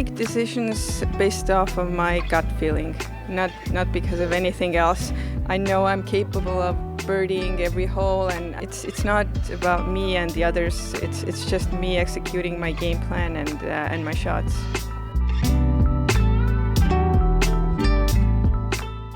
make decisions based off of my gut feeling, not because of anything else. I know I'm capable of birdieing every hole, and it's not about me and the others. It's just me executing my game plan and my shots.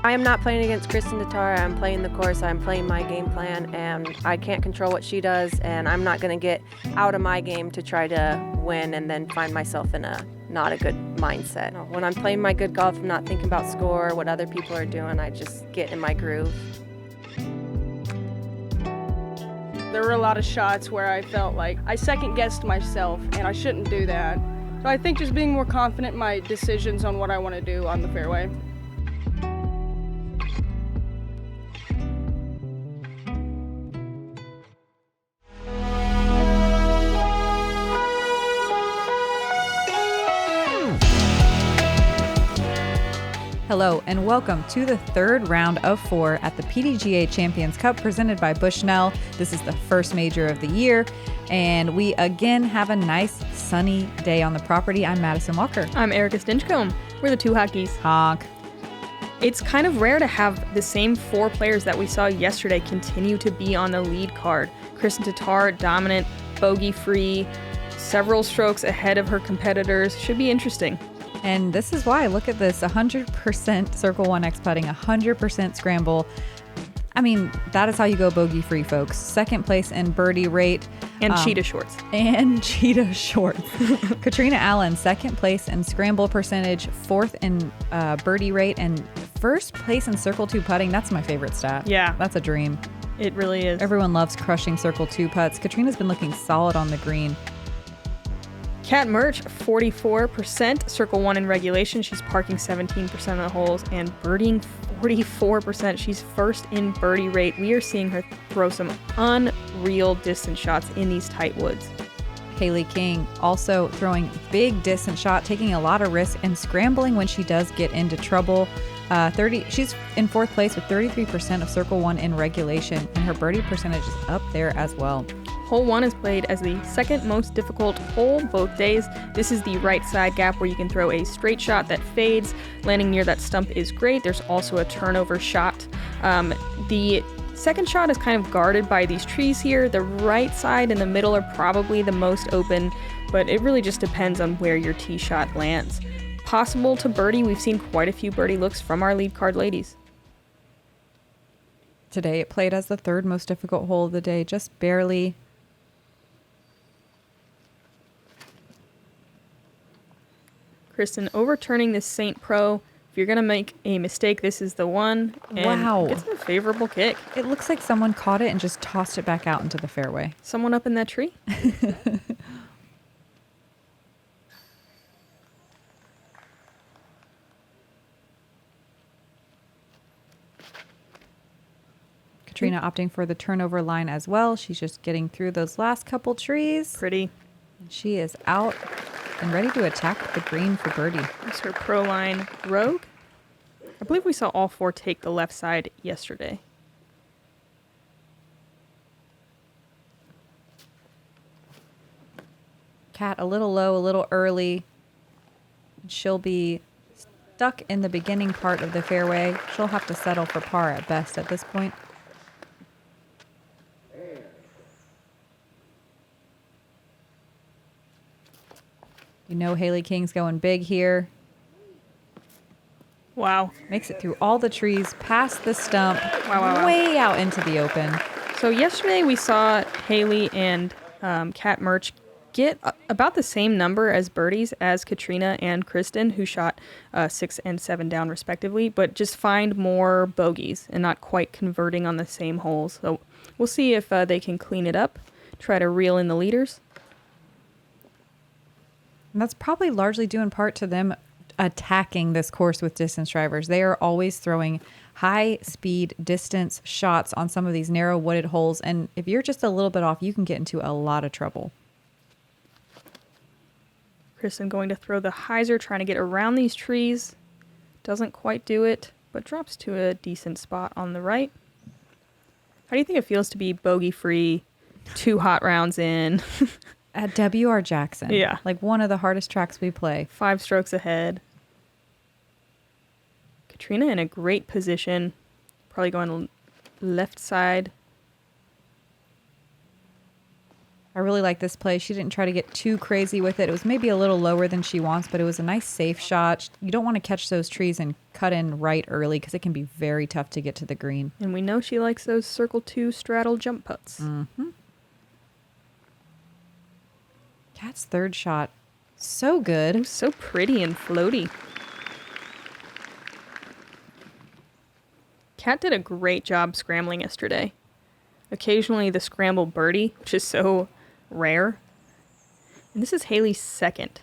I am not playing against Kristin Tattar. I'm playing the course. I'm playing my game plan, and I can't control what she does, and I'm not going to get out of my game to try to win and then find myself in a not a good mindset. When I'm playing my good golf, I'm not thinking about score, what other people are doing. I just get in my groove. There were a lot of shots where I felt like I second-guessed myself, and I shouldn't do that. So I think just being more confident in my decisions on what I want to do on the fairway. Hello and welcome to the third round of 4 at the PDGA Champions Cup presented by Bushnell. This is the first major of the year, and we again have a nice sunny day on the property. I'm Madison Walker. I'm Erika Stinchcomb. We're the two hockeys. Honk. It's kind of rare to have the same 4 players that we saw yesterday continue to be on the lead card. Kristin Tattar, dominant, bogey-free, several strokes ahead of her competitors. Should be interesting. And this is why, look at this, 100% Circle 1X putting, 100% scramble. I mean, that is how you go bogey-free, folks. Second place in birdie rate. And cheetah shorts. And cheetah shorts. Catrina Allen, second place in scramble percentage, 4th in birdie rate, and first place in Circle 2 putting. That's my favorite stat. Yeah. That's a dream. It really is. Everyone loves crushing Circle 2 putts. Catrina's been looking solid on the green. Kat Mertsch, 44%, Circle 1 in regulation. She's parking 17% of the holes and birdieing 44%. She's first in birdie rate. We are seeing her throw some unreal distance shots in these tight woods. Haley King also throwing big distance shot, taking a lot of risk and scrambling when she does get into trouble. She's in 4th place with 33% of Circle 1 in regulation, and her birdie percentage is up there as well. Hole 1 is played as the second most difficult hole both days. This is the right side gap where you can throw a straight shot that fades. Landing near that stump is great. There's also a turnover shot. The second shot is kind of guarded by these trees here. The right side and the middle are probably the most open, but it really just depends on where your tee shot lands. Possible to birdie. We've seen quite a few birdie looks from our lead card ladies. Today it played as the third most difficult hole of the day, just barely. Kristin overturning this St. Pro. If you're going to make a mistake, this is the one. And wow. It's a favorable kick. It looks like someone caught it and just tossed it back out into the fairway. Someone up in that tree? Catrina opting for the turnover line as well. She's just getting through those last couple trees. Pretty. And she is out and ready to attack the green for birdie. That's her pro line Rogue. I believe we saw all 4 take the left side yesterday. Kat a little low, a little early. She'll be stuck in the beginning part of the fairway. She'll have to settle for par at best at this point. You know Haley King's going big here. Wow. Makes it through all the trees, past the stump, Wow. way out into the open. So yesterday we saw Haley and Kat Mertsch get about the same number as birdies as Catrina and Kristin, who shot 6 and 7 down respectively, but just find more bogeys and not quite converting on the same holes. So we'll see if they can clean it up, try to reel in the leaders. And that's probably largely due in part to them attacking this course with distance drivers. They are always throwing high speed distance shots on some of these narrow wooded holes. And if you're just a little bit off, you can get into a lot of trouble. Kristin going to throw the hyzer, trying to get around these trees. Doesn't quite do it, but drops to a decent spot on the right. How do you think it feels to be bogey free, 2 hot rounds in? At W.R. Jackson. Yeah. Like one of the hardest tracks we play. 5 strokes ahead. Catrina in a great position. Probably going left side. I really like this play. She didn't try to get too crazy with it. It was maybe a little lower than she wants, but it was a nice safe shot. You don't want to catch those trees and cut in right early because it can be very tough to get to the green. And we know she likes those circle 2 straddle jump putts. Mm-hmm. Kat's third shot, so good. It was so pretty and floaty. Kat did a great job scrambling yesterday. Occasionally the scramble birdie, which is so rare. And this is Haley's second.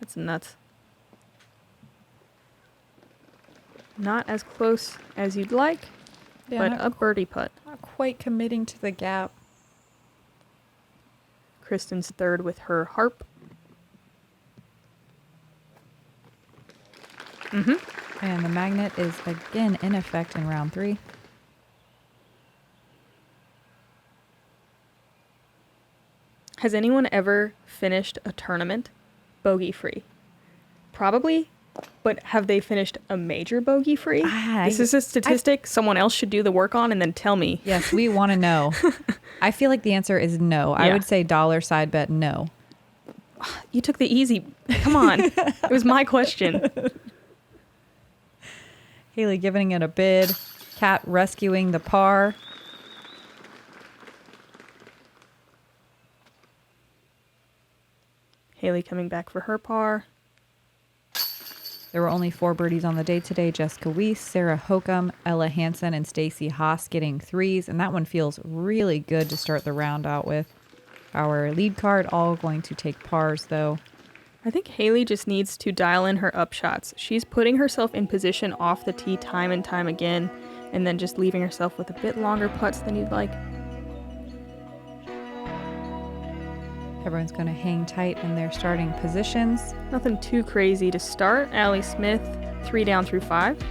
That's nuts. Not as close as you'd like, Yeah, but a birdie putt. Not quite committing to the gap. Kristin's third with her harp. And the magnet is again in effect in round 3. Has anyone ever finished a tournament bogey-free? Probably, but have they finished a major bogey-free? This is a statistic someone else should do the work on and then tell me. Yes, we want to know. I feel like the answer is no. I Yeah. would say dollar side bet no. You took the easy. Come on. It was my question. Haley giving it a bid. Kat rescuing the par. Haley coming back for her par. There were only 4 birdies on the day today. Jessica Weiss, Sarah Hokum, Ella Hansen, and Stacy Haas getting 3s. And that one feels really good to start the round out with. Our lead card all going to take pars, though. I think Haley just needs to dial in her up shots. She's putting herself in position off the tee time and time again, and then just leaving herself with a bit longer putts than you'd like. Everyone's going to hang tight in their starting positions. Nothing too crazy to start. Allie Smith, 3 down through 5.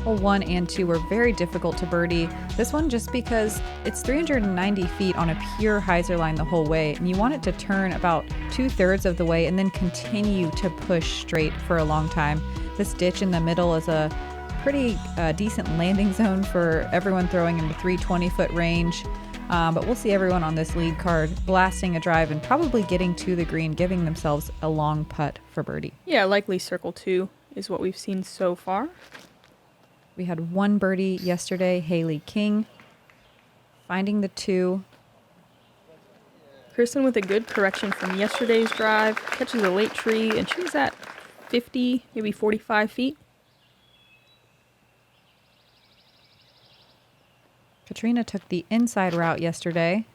Hole 1 and 2 were very difficult to birdie. This one just because it's 390 feet on a pure hyzer line the whole way, and you want it to turn about 2/3 of the way and then continue to push straight for a long time. This ditch in the middle is a pretty decent landing zone for everyone throwing in the 320-foot range. But we'll see everyone on this lead card blasting a drive and probably getting to the green, giving themselves a long putt for birdie. Yeah, likely circle 2 is what we've seen so far. We had 1 birdie yesterday, Haley King, finding the 2. Kristin with a good correction from yesterday's drive, catches a late tree, and she's at 50, maybe 45 feet. Catrina took the inside route yesterday.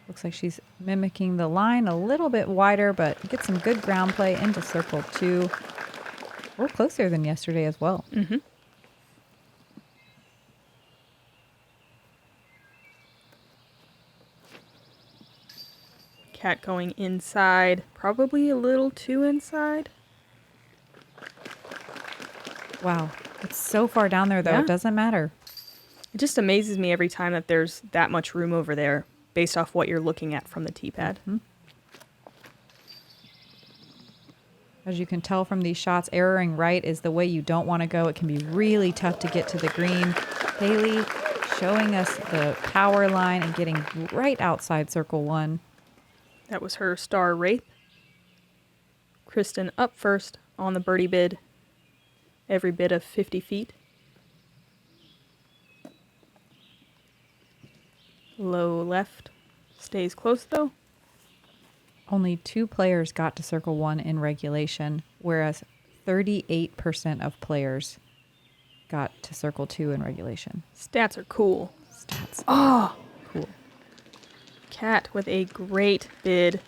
Looks like she's mimicking the line a little bit wider, but gets some good ground play into circle 2. We're closer than yesterday as well. Mm-hmm. Cat going inside, probably a little too inside. Wow. It's so far down there, though. Yeah. It doesn't matter. It just amazes me every time that there's that much room over there based off what you're looking at from the tee pad. Mm-hmm. As you can tell from these shots, arrowing right is the way you don't want to go. It can be really tough to get to the green. Haley showing us the power line and getting right outside circle 1. That was her star wraith. Kristin up first on the birdie bid. Every bit of 50 feet. Low left. Stays close though. Only 2 players got to circle 1 in regulation, whereas 38% of players got to circle 2 in regulation. Stats are cool. Stats. Oh, Cool. Cat with a great bid.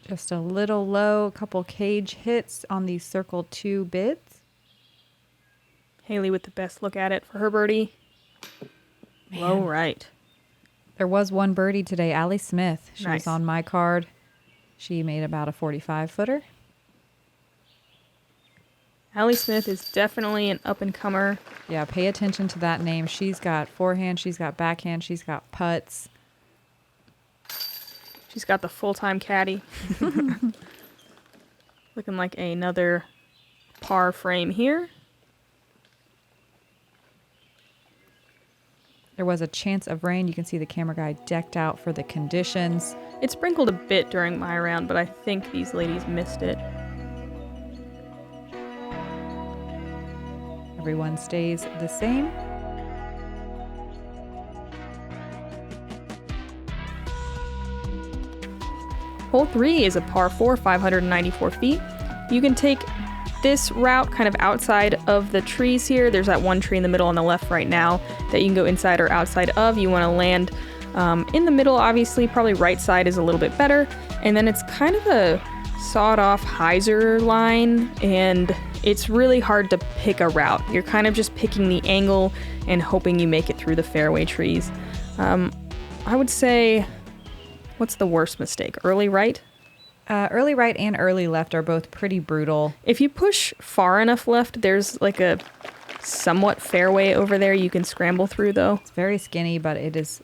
Just a little low, a couple cage hits on these circle 2 bids. Haley with the best look at it for her birdie. Low right. There was 1 birdie today, Allie Smith. She Nice. was on my card. She made about a 45-footer. Allie Smith is definitely an up-and-comer. Yeah, pay attention to that name. She's got forehand, she's got backhand, she's got putts. She's got the full-time caddy. Looking like another par frame here. There was a chance of rain. You can see the camera guy decked out for the conditions. It sprinkled a bit during my round, but I think these ladies missed it. Everyone stays the same. Hole 3 is a par 4, 594 feet. You can take this route kind of outside of the trees here. There's that one tree in the middle on the left right now that you can go inside or outside of. You want to land in the middle, obviously. Probably right side is a little bit better. And then it's kind of a sawed-off hyzer line, and it's really hard to pick a route. You're kind of just picking the angle and hoping you make it through the fairway trees. I would say, what's the worst mistake? Early right? Early right and early left are both pretty brutal. If you push far enough left, there's like a somewhat fairway over there you can scramble through, though. It's very skinny, but it is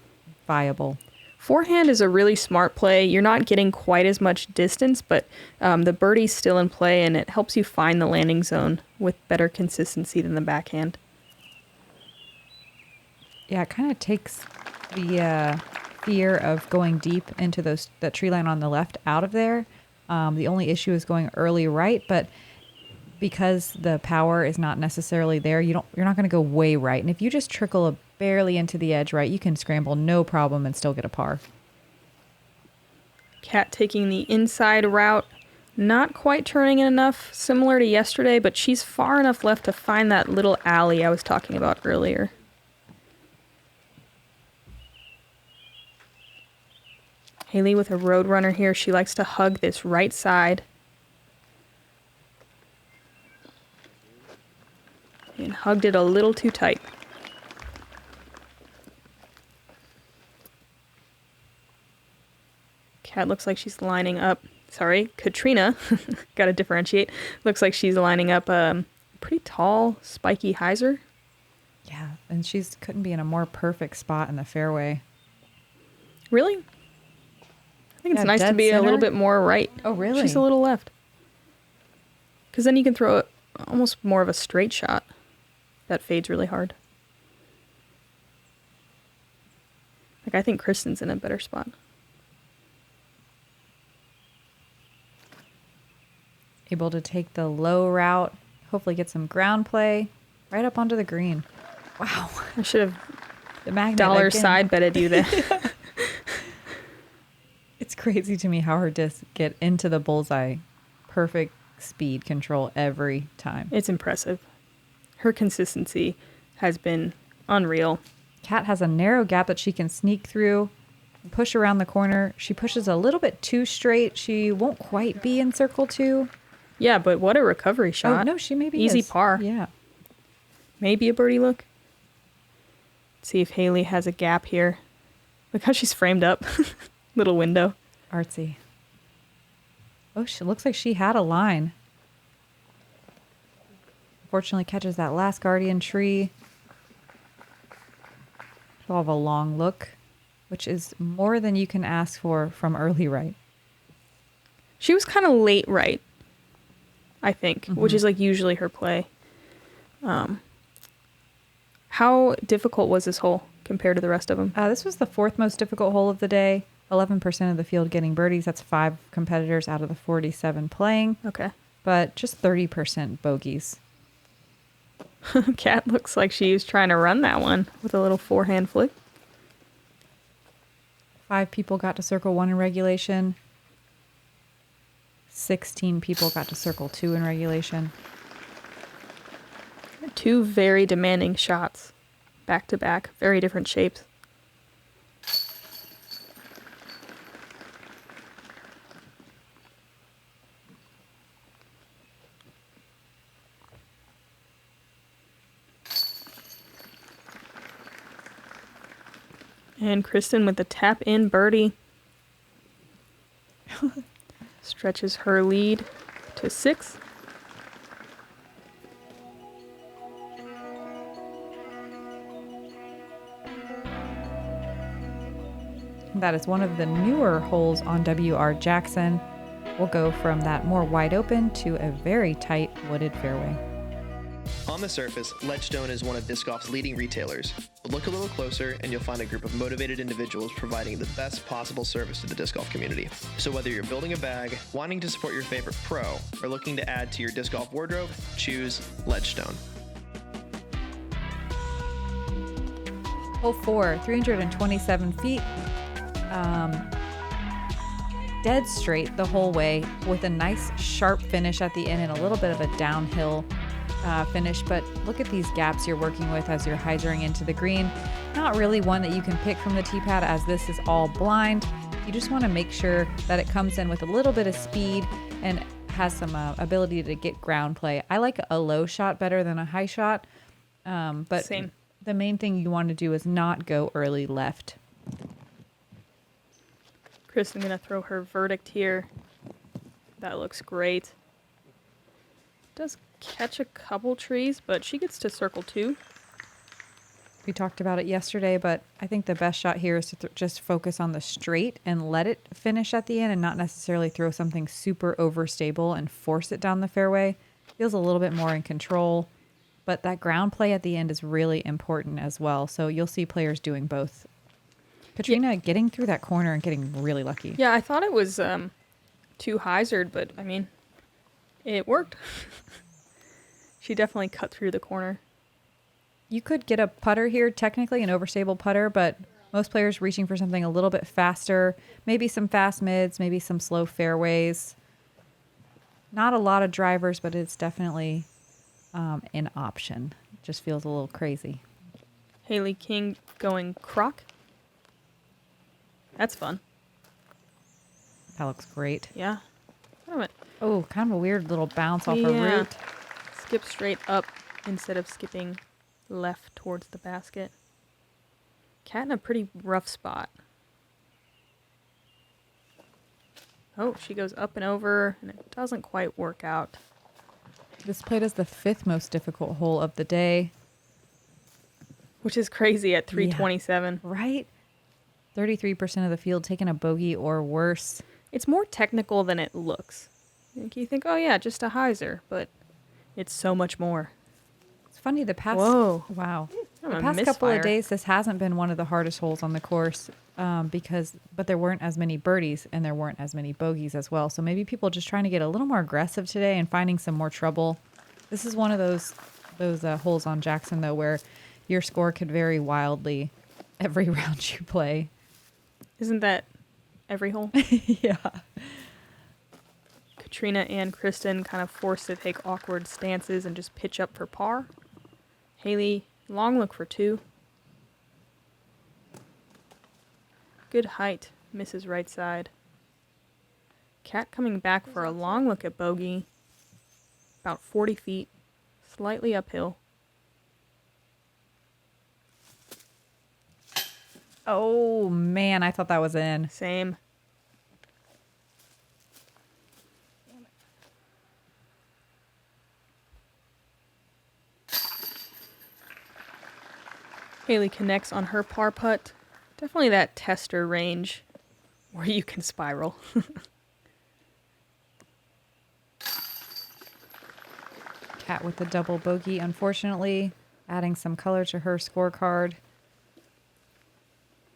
viable. Forehand is a really smart play. You're not getting quite as much distance, but the birdie's still in play, and it helps you find the landing zone with better consistency than the backhand. Yeah, it kind of takes the fear of going deep into that tree line on the left out of there. The only issue is going early right, but because the power is not necessarily there, you're not going to go way right. And if you just trickle barely into the edge right, you can scramble no problem and still get a par. Kat taking the inside route, not quite turning it enough, similar to yesterday, but she's far enough left to find that little alley I was talking about earlier. Haley with a Roadrunner here. She likes to hug this right side. And hugged it a little too tight. Kat looks like she's lining up. Sorry, Catrina. Got to differentiate. Looks like she's lining up a pretty tall, spiky hyzer. Yeah, and couldn't be in a more perfect spot in the fairway. Really? I think it's nice to be a little bit more right. Oh, really? She's a little left. Because then you can throw almost more of a straight shot that fades really hard. Like, I think Kristin's in a better spot. Able to take the low route, hopefully get some ground play right up onto the green. Wow. I should have the magnet dollar again. side betted you that. It's crazy to me how her discs get into the bullseye. Perfect speed control every time. It's impressive. Her consistency has been unreal. Kat has a narrow gap that she can sneak through, push around the corner. She pushes a little bit too straight. She won't quite be in circle 2. Yeah, but what a recovery shot. Oh, no, she maybe Easy is. par. Yeah. Maybe a birdie look. Let's see if Haley has a gap here. Look how she's framed up. Little window. Artsy. Oh, she looks like she had a line. Unfortunately, catches that last guardian tree. She'll have a long look, which is more than you can ask for from early right. She was kind of late right, I think, which is like usually her play. How difficult was this hole compared to the rest of them? This was the 4th most difficult hole of the day. 11% of the field getting birdies. That's 5 competitors out of the 47 playing. Okay. But just 30% bogeys. Kat looks like she was trying to run that one with a little forehand flick. 5 people got to circle 1 in regulation. 16 people got to circle 2 in regulation. 2 very demanding shots back to back, very different shapes. And Kristin with the tap-in birdie. Stretches her lead to 6. That is one of the newer holes on WR Jackson. We'll go from that more wide open to a very tight wooded fairway. On the surface, Ledgestone is one of disc golf's leading retailers, but look a little closer and you'll find a group of motivated individuals providing the best possible service to the disc golf community. So whether you're building a bag, wanting to support your favorite pro, or looking to add to your disc golf wardrobe, choose Ledgestone. Hole 4, 327 feet. Dead straight the whole way with a nice sharp finish at the end and a little bit of a downhill finish. But look at these gaps you're working with as you're hyzering into the green. Not really one that you can pick from the tee pad as this is all blind. You just want to make sure that it comes in with a little bit of speed and has some ability to get ground play. I like a low shot better than a high shot. But Same. The main thing you want to do is not go early left. Kristin gonna throw her verdict here. That looks great. Does catch a couple trees, but she gets to circle 2. We talked about it yesterday, but I think the best shot here is to just focus on the straight and let it finish at the end and not necessarily throw something super overstable and force it down the fairway. Feels a little bit more in control, but that ground play at the end is really important as well. So you'll see players doing both. Catrina getting through that corner and getting really lucky. Yeah, I thought it was too hyzered, but I mean, it worked. She definitely cut through the corner. You could get a putter here, technically an overstable putter, but most players reaching for something a little bit faster, maybe some fast mids, maybe some slow fairways. Not a lot of drivers, but it's definitely an option. Just feels a little crazy. Haley King going croc. That's fun. That looks great. Yeah. Oh, kind of a weird little bounce off a Yeah. root. Skip straight up instead of skipping left towards the basket. Cat in a pretty rough spot. Oh, she goes up and over, and it doesn't quite work out. This played as the 5th most difficult hole of the day. Which is crazy at 327. Yeah. Right? 33% of the field taking a bogey or worse. It's more technical than it looks. Like you think, oh yeah, just a hyzer, but it's so much more. It's funny, the past... Whoa. Wow. I'm The a past couple misfire. of days, this hasn't been one of the hardest holes on the course but there weren't as many birdies and there weren't as many bogeys as well. So maybe people just trying to get a little more aggressive today and finding some more trouble. This is one of those holes on Jackson, though, where your score could vary wildly every round you play. Isn't that every hole? Yeah. Catrina and Kristin kind of forced to take awkward stances and just pitch up for par. Haley, long look for 2. Good height, misses right side. Cat coming back for a long look at bogey. About 40 feet, slightly uphill. Oh, man, I thought that was in. Same. Haley connects on her par putt. Definitely that tester range where you can spiral. Cat with the double bogey, unfortunately, adding some color to her scorecard.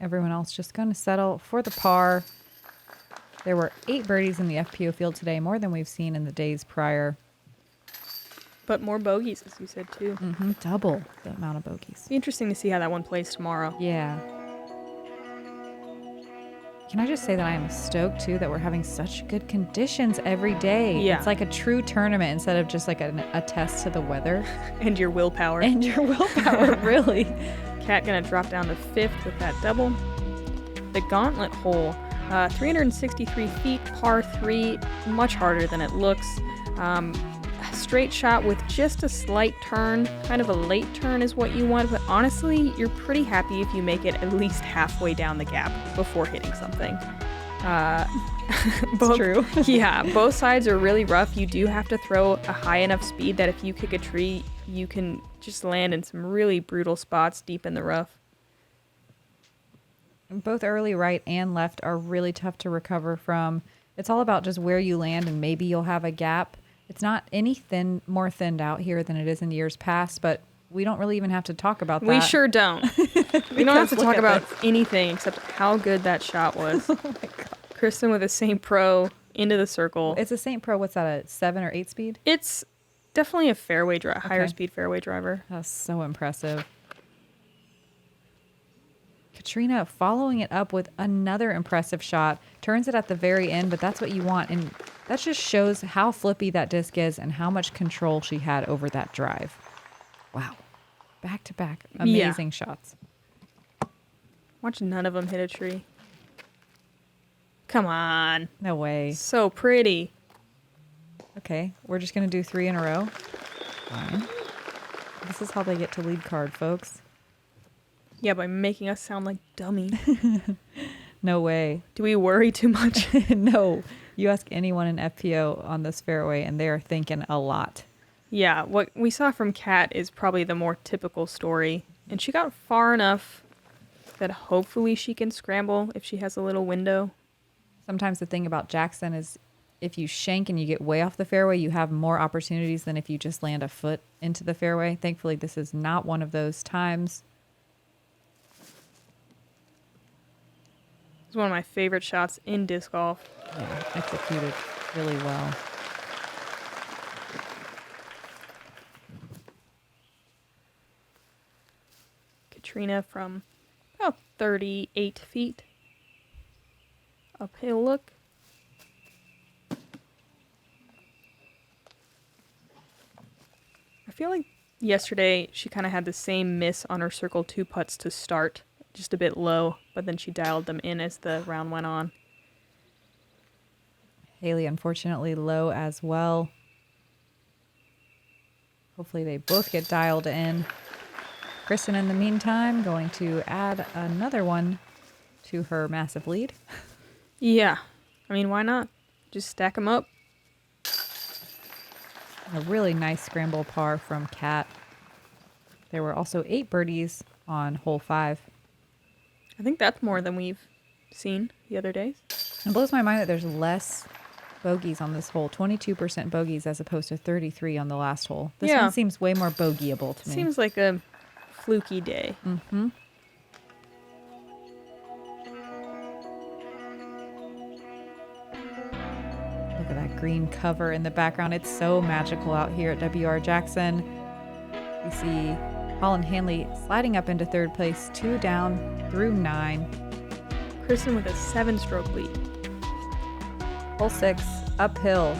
Everyone else just going to settle for the par. There were 8 birdies in the FPO field today, more than we've seen in the days prior. But more bogeys, as you said, too. Double the amount of bogeys. Be interesting to see how that one plays tomorrow. Yeah. Can I just say that I am stoked, too, that we're having such good conditions every day. Yeah. It's like a true tournament instead of just like a test to the weather. And your willpower. And your willpower, really. Cat gonna drop down to 5th with that double. The gauntlet hole, 363 feet, par 3, much harder than it looks. Straight shot with just a slight turn, kind of a late turn is what you want, but honestly, you're pretty happy if you make it at least halfway down the gap before hitting something. It's true. Yeah, both sides are really rough. You do have to throw a high enough speed that if you kick a tree, you can just land in some really brutal spots deep in the rough. Both early right and left are really tough to recover from. It's all about just where you land, and maybe you'll have a gap. It's not any more thinned out here than it is in years past, but we don't really even have to talk about that. We sure don't. We don't have to Look talk at about this. anything except how good that shot was. Oh my God. Kristin with a St. Pro into the circle. It's a St. Pro. What's that, a 7 or 8 speed? It's definitely a fairway driver, higher Okay. speed fairway driver. That's so impressive. Catrina following it up with another impressive shot. Turns it at the very end, but that's what you want. And that just shows how flippy that disc is and how much control she had over that drive. Wow. Back to back. Amazing shots. Watch none of them hit a tree. Come on. No way. So pretty. Okay, we're just going to do 3 in a row. Fine. This is how they get to lead card, folks. Yeah, by making us sound like dummies. No way. Do we worry too much? No. You ask anyone in FPO on this fairway, and they are thinking a lot. Yeah, what we saw from Kat is probably the more typical story. And she got far enough that hopefully she can scramble if she has a little window. Sometimes the thing about Jackson is if you shank and you get way off the fairway, you have more opportunities than if you just land a foot into the fairway. Thankfully, this is not one of those times. It's one of my favorite shots in disc golf. Yeah, executed really well. Catrina from about 38 feet. Uphill look. I feel like yesterday she kind of had the same miss on her circle 2 putts to start. Just a bit low, but then she dialed them in as the round went on. Haley, unfortunately, low as well. Hopefully they both get dialed in. Kristin, in the meantime, going to add another one to her massive lead. Yeah. I mean, why not? Just stack them up. A really nice scramble par from Kat. There were also 8 birdies on hole 5. I think that's more than we've seen the other days. It blows my mind that there's less bogeys on this hole. 22% bogeys as opposed to 33 on the last hole. This Yeah. one seems way more bogeyable to me. Seems like a fluky day. Mm-hmm. Look at that green cover in the background. It's so magical out here at WR Jackson. We see Holland Hanley sliding up into 3rd place, 2 down through 9. Kristin with a 7-stroke lead. Hole 6, uphill.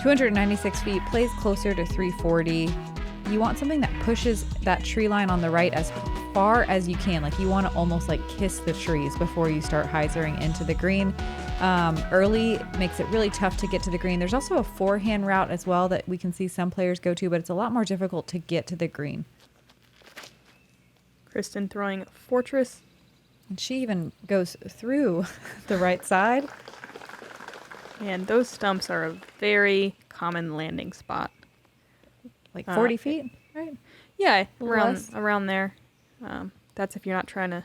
296 feet, plays closer to 340. You want something that pushes that tree line on the right as far as you can. Like you want to almost like kiss the trees before you start hyzering into the green. Early makes it really tough to get to the green. There's also a forehand route as well that we can see some players go to, but it's a lot more difficult to get to the green. Kristin throwing Fortress. And she even goes through the right side. And those stumps are a very common landing spot. Like 40 feet, right? Yeah, Less. around there. That's if you're not trying to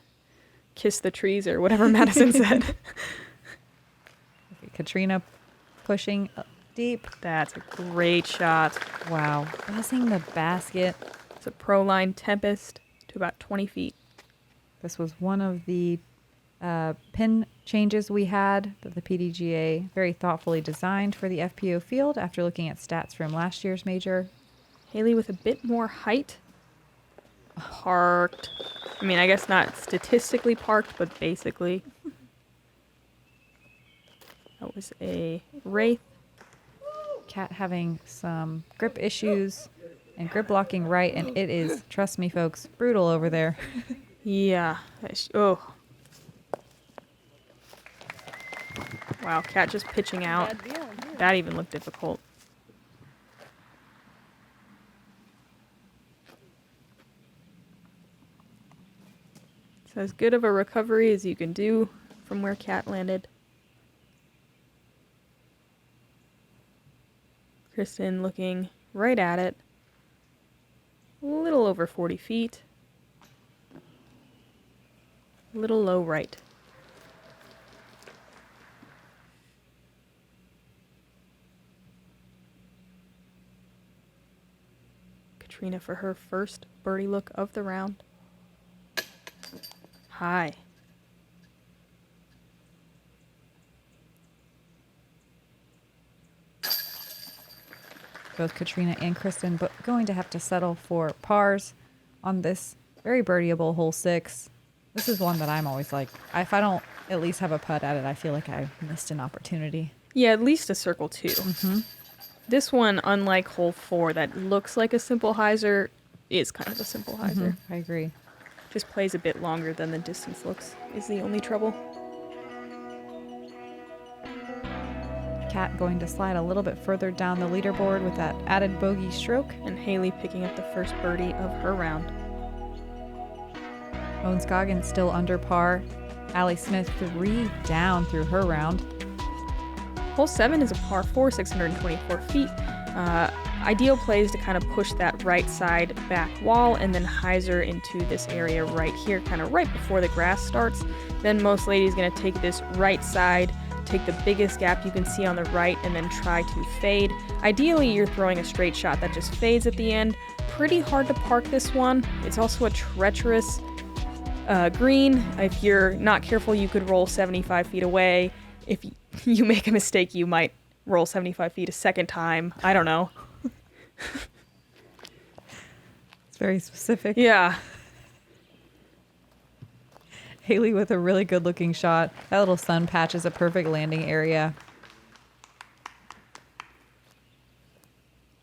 kiss the trees or whatever Madison said. Catrina pushing deep. That's a great shot. Wow. Buzzing the basket. It's a Pro Line Tempest to about 20 feet. This was one of the pin changes we had that the PDGA very thoughtfully designed for the FPO field after looking at stats from last year's major. Haley with a bit more height. Parked. I mean, I guess not statistically parked, but basically. That was a Wraith. Kat having some grip issues and grip blocking right, and it is, trust me folks, brutal over there. Yeah. Oh. Wow, Kat just pitching out. That even looked difficult. So as good of a recovery as you can do from where Kat landed. Kristin looking right at it. A little over 40 feet. Little low right. Catrina for her first birdie look of the round. High. Both Catrina and Kristin but going to have to settle for pars on this very birdieable hole 6. This is one that I'm always like, if I don't at least have a putt at it, I feel like I missed an opportunity. Yeah, at least a circle 2. Mm-hmm. This one, unlike hole 4 that looks like a simple hyzer, is kind of a simple hyzer. I agree. Just plays a bit longer than the distance looks is the only trouble. Kat going to slide a little bit further down the leaderboard with that added bogey stroke. And Haley picking up the first birdie of her round. Owen Scoggins still under par. Allie Smith 3 down through her round. Hole 7 is a par 4, 624 feet. Ideal plays to kind of push that right side back wall and then hyzer into this area right here, kind of right before the grass starts. Then most ladies going to take this right side, take the biggest gap you can see on the right, and then try to fade. Ideally, you're throwing a straight shot that just fades at the end. Pretty hard to park this one. It's also a treacherous green. If you're not careful, you could roll 75 feet away. If you make a mistake, you might roll 75 feet a second time. I don't know. It's very specific. Yeah. Haley with a really good looking shot. That little sun patch is a perfect landing area.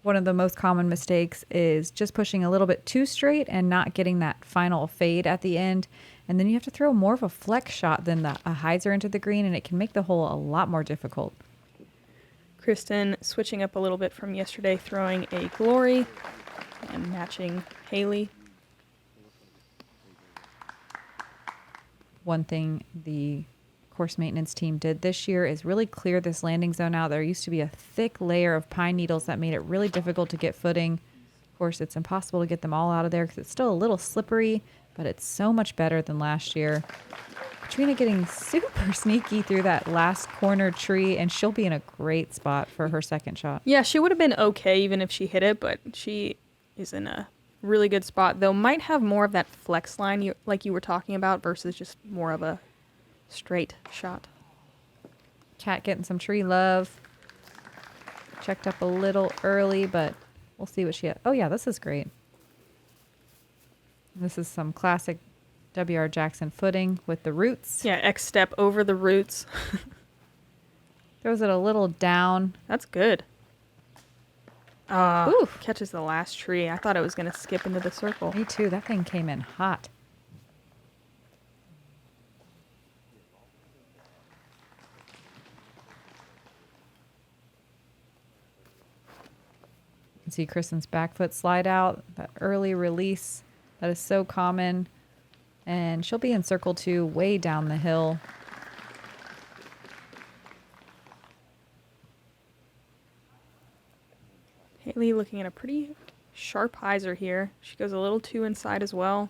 One of the most common mistakes is just pushing a little bit too straight and not getting that final fade at the end. And then you have to throw more of a flex shot than a hyzer into the green, and it can make the hole a lot more difficult. Kristin switching up a little bit from yesterday, throwing a glory and matching Haley. One thing the course maintenance team did this year is really clear this landing zone out. There used to be a thick layer of pine needles that made it really difficult to get footing. Of course, it's impossible to get them all out of there because it's still a little slippery, but it's so much better than last year. Catrina getting super sneaky through that last corner tree, and she'll be in a great spot for her second shot. Yeah, she would have been okay even if she hit it, but she is in a really good spot, though might have more of that flex line like you were talking about versus just more of a straight shot. Kat getting some tree love. Checked up a little early, but we'll see what she has. Oh yeah, this is great. This is some classic W.R. Jackson footing with the roots. Yeah, X step over the roots. Throws it a little down. That's good. Ooh, catches the last tree. I thought it was going to skip into the circle. Me too. That thing came in hot. You can see Kristin's back foot slide out. That early release that is so common. And she'll be in circle 2 way down the hill. Haley looking at a pretty sharp hyzer here. She goes a little too inside as well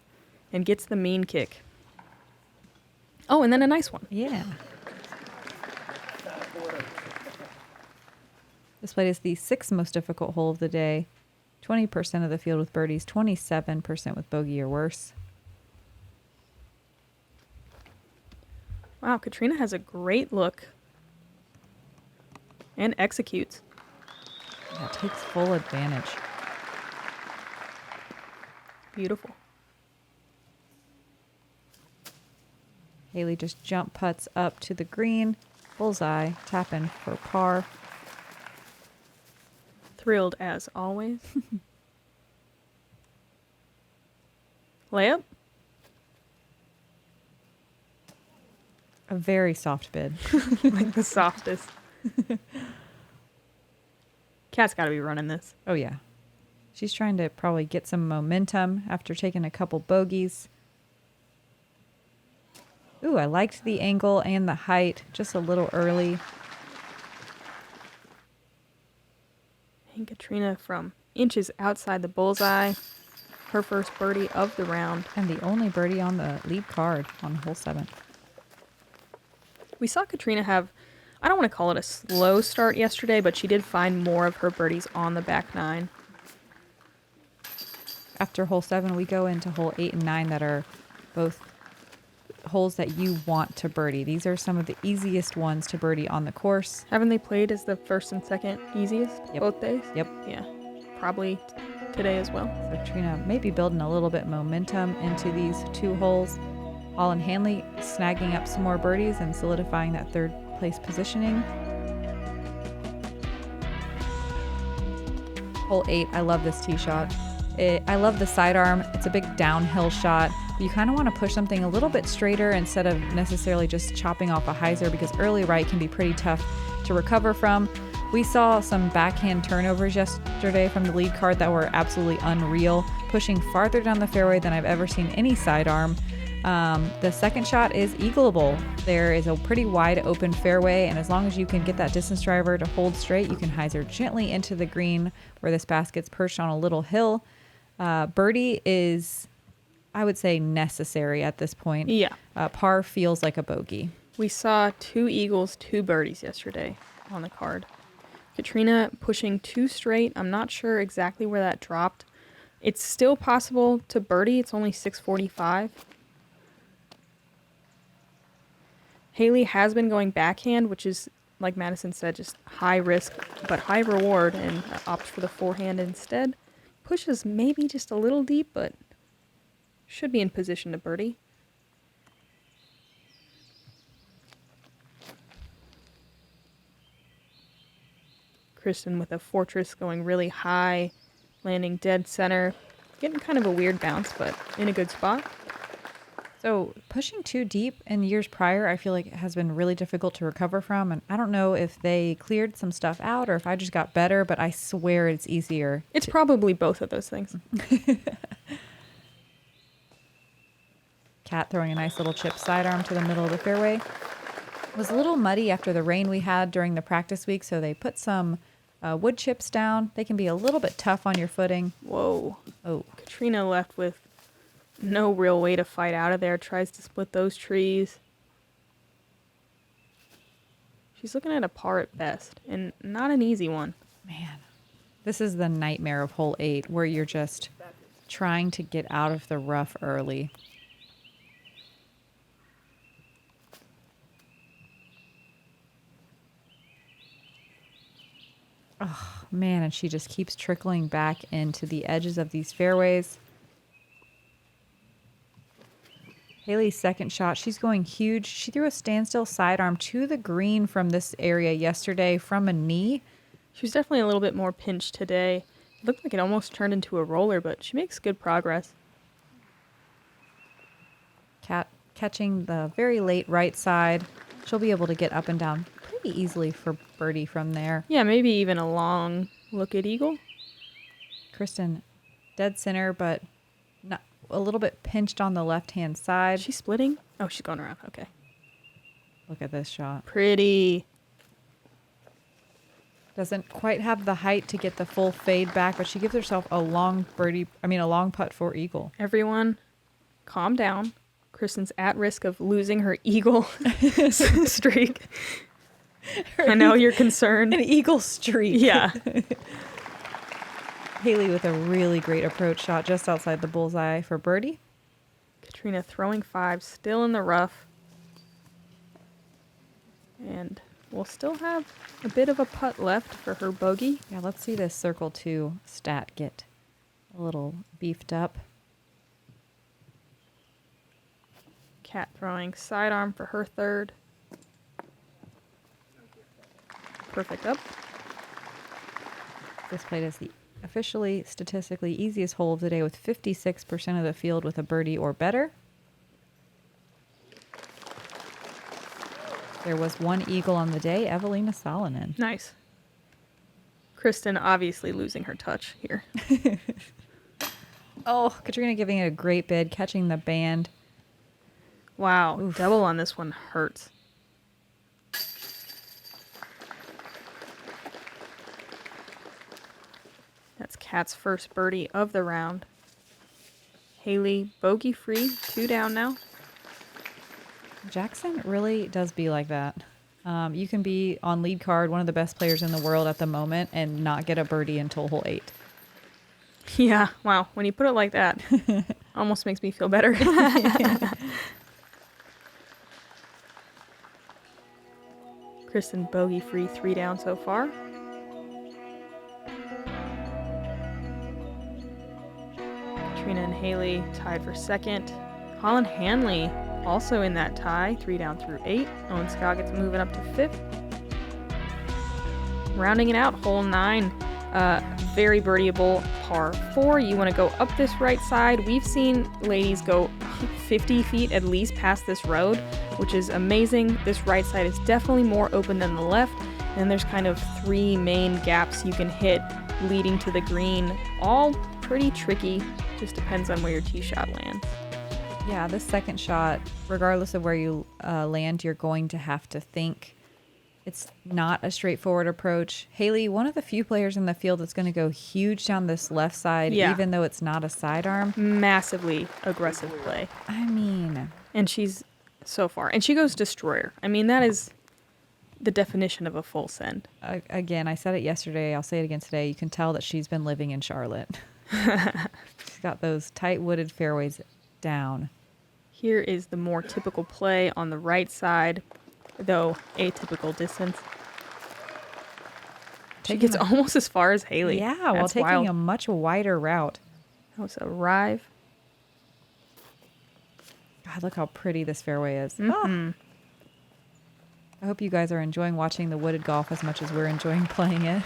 and gets the mean kick. Oh, and then a nice one. Yeah. This plate is the 6th most difficult hole of the day. 20% of the field with birdies, 27% with bogey or worse. Wow, Catrina has a great look and executes. That takes full advantage. Beautiful. Haley just jump putts up to the green. Bullseye, tapping for par. Thrilled as always. Layup. A very soft bid. Like the softest. Kat's got to be running this. Oh, yeah. She's trying to probably get some momentum after taking a couple bogeys. Ooh, I liked the angle and the height just a little early. And Catrina from inches outside the bullseye. her first birdie of the round. And the only birdie on the lead card on hole 7. We saw Catrina have, I don't want to call it a slow start yesterday, but she did find more of her birdies on the back 9. After hole 7, we go into hole 8 and 9 that are both holes that you want to birdie. These are some of the easiest ones to birdie on the course. Haven't they played as the first and second easiest both days? Yep. Yeah, probably today as well. So Trina may be building a little bit momentum into these 2 holes. Holland Hanley snagging up some more birdies and solidifying that 3rd place positioning. Hole 8, I love this tee shot. I love the sidearm. It's a big downhill shot. You kind of want to push something a little bit straighter instead of necessarily just chopping off a hyzer, because early right can be pretty tough to recover from. We saw some backhand turnovers yesterday from the lead card that were absolutely unreal, pushing farther down the fairway than I've ever seen any sidearm. The second shot is eagleable. There is a pretty wide open fairway, and as long as you can get that distance driver to hold straight, you can hyzer gently into the green where this basket's perched on a little hill. Birdie is, I would say, necessary at this point. Yeah. Par feels like a bogey. We saw 2 eagles, 2 birdies yesterday on the card. Catrina pushing 2 straight. I'm not sure exactly where that dropped. It's still possible to birdie. It's only 6:45. Haley has been going backhand, which is, like Madison said, just high risk but high reward, and opts for the forehand instead. Pushes maybe just a little deep, but should be in position to birdie. Kristin with a fortress going really high, landing dead center. Getting kind of a weird bounce, but in a good spot. So pushing too deep in years prior, I feel like it has been really difficult to recover from. And I don't know if they cleared some stuff out or if I just got better, but I swear it's easier. It's probably both of those things. Cat throwing a nice little chip sidearm to the middle of the fairway. It was a little muddy after the rain we had during the practice week, so they put some wood chips down. They can be a little bit tough on your footing. Whoa. Oh, Catrina left with no real way to fight out of there. Tries to split those trees. She's looking at a par at best, and not an easy one. man. This is the nightmare of hole 8, where you're just trying to get out of the rough early. Oh, man, and she just keeps trickling back into the edges of these fairways. Haley's second shot, she's going huge. She threw a standstill sidearm to the green from this area yesterday from a knee. She was definitely a little bit more pinched today. It looked like it almost turned into a roller, but she makes good progress. Cat catching the very late right side. She'll be able to get up and down pretty easily for birdie from there. Yeah, maybe even a long look at eagle. Kristin, dead center, but not a little bit pinched on the left-hand side. Is she splitting? Oh, she's going around. Okay. Look at this shot. Pretty. Doesn't quite have the height to get the full fade back, but she gives herself a long putt for eagle. Everyone, calm down. Kristin's at risk of losing her eagle streak. I know you're concerned. An eagle streak. Yeah. Haley with a really great approach shot just outside the bullseye for birdie. Catrina throwing 5, still in the rough. And we'll still have a bit of a putt left for her bogey. Yeah, let's see this circle 2 stat get a little beefed up. Cat throwing sidearm for her third. Perfect up. This played as the officially statistically easiest hole of the day with 56% of the field with a birdie or better. There was one eagle on the day, Evelina Salonen. Nice. Kristin obviously losing her touch here. Oh, Catrina giving it a great bid, catching the band. Wow, Oof. double on this one hurts. That's Kat's first birdie of the round. Haley bogey free, 2 down now. Jackson really does be like that. You can be on lead card, one of the best players in the world at the moment, and not get a birdie until hole 8. Yeah, wow. When you put it like that, almost makes me feel better. Kristin bogey free, 3 down so far. Catrina and Haley tied for second. Colin Hanley also in that tie, 3 down through 8. Owen Scoggins moving up to 5th. Rounding it out, hole 9. Very birdieable par 4. You want to go up this right side. We've seen ladies go 50 feet at least past this road, which is amazing. This right side is definitely more open than the left. And there's kind of 3 main gaps you can hit leading to the green. All pretty tricky. Just depends on where your tee shot lands. Yeah, this second shot, regardless of where you land, you're going to have to think. It's not a straightforward approach. Haley, one of the few players in the field that's going to go huge down this left side, even though it's not a sidearm. Massively aggressive play. I mean. And she's so far. And she goes destroyer. I mean, that is the definition of a full send. Again, I said it yesterday. I'll say it again today. You can tell that she's been living in Charlotte. She's got those tight wooded fairways down. Here is the more typical play on the right side, though atypical distance. She gets almost as far as Haley. Yeah, while taking a much wider route. That was a arrive. God, look how pretty this fairway is. Mm-hmm. I hope you guys are enjoying watching the wooded golf as much as we're enjoying playing it.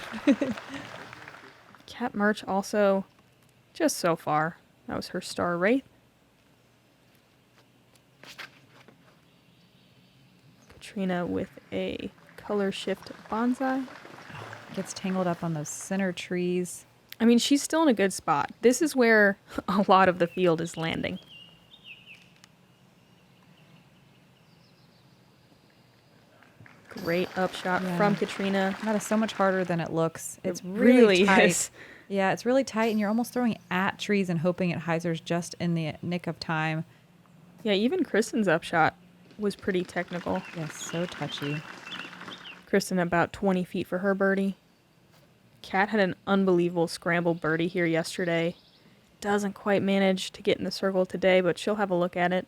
Kat Mertsch also just so far. That was her star wraith. Catrina with a color shift bonsai. Gets tangled up on those center trees. I mean, she's still in a good spot. This is where a lot of the field is landing. Great upshot from Catrina. That is so much harder than it looks. It's really tight. Is. Yeah, it's really tight, and you're almost throwing at trees and hoping it hyzers just in the nick of time. Yeah, even Kristin's upshot was pretty technical. Yes, so touchy. Kristin about 20 feet for her birdie. Kat had an unbelievable scramble birdie here yesterday. Doesn't quite manage to get in the circle today, but she'll have a look at it.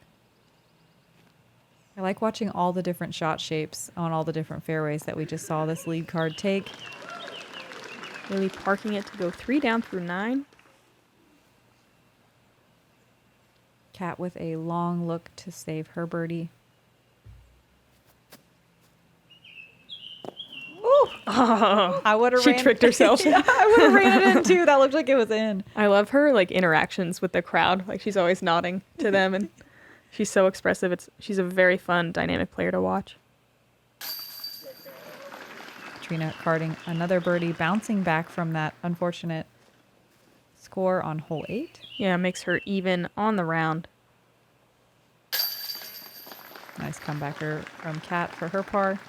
I like watching all the different shot shapes on all the different fairways that we just saw this lead card take. Really parking it to go 3 down through 9. Kat with a long look to save her birdie. Ooh! Oh, I would have. She tricked herself. Yeah, I would have ran it in too. That looked like it was in. I love her interactions with the crowd. She's always nodding to them, and she's so expressive. She's a very fun, dynamic player to watch. Catrina carding another birdie, bouncing back from that unfortunate score on hole 8. Yeah, makes her even on the round. Nice comebacker from Kat for her par.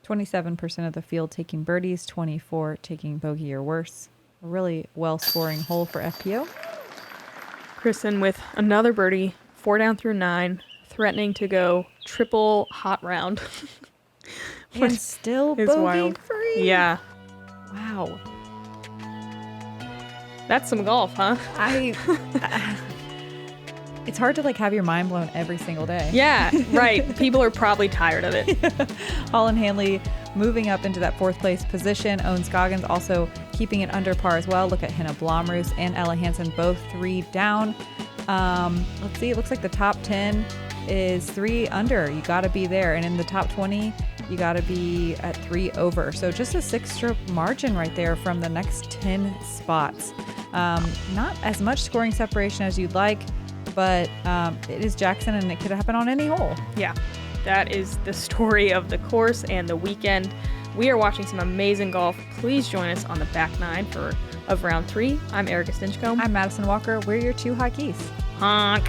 27% of the field taking birdies, 24 taking bogey or worse. A really well-scoring hole for FPO. Kristin with another birdie, 4 down through 9, threatening to go triple hot round. And still bogey free. Yeah. Wow. That's some golf, huh? It's hard to have your mind blown every single day. Yeah, right. People are probably tired of it. Holland Hanley moving up into that 4th place position. Owen Scoggins also keeping it under par as well. Look at Hannah Blomroos and Ella Hansen, both 3 down. Let's see. It looks like the top 10 is 3 under. You got to be there. And in the top 20, you got to be at 3 over. So just a 6-stroke margin right there from the next 10 spots. Not as much scoring separation as you'd like, but it is Jackson, and it could happen on any hole. Yeah, that is the story of the course and the weekend. We are watching some amazing golf. Please join us on the back 9 of round 3. I'm Erika Stinchcomb. I'm Madison Walker. We're your 2 hot geese. Honk.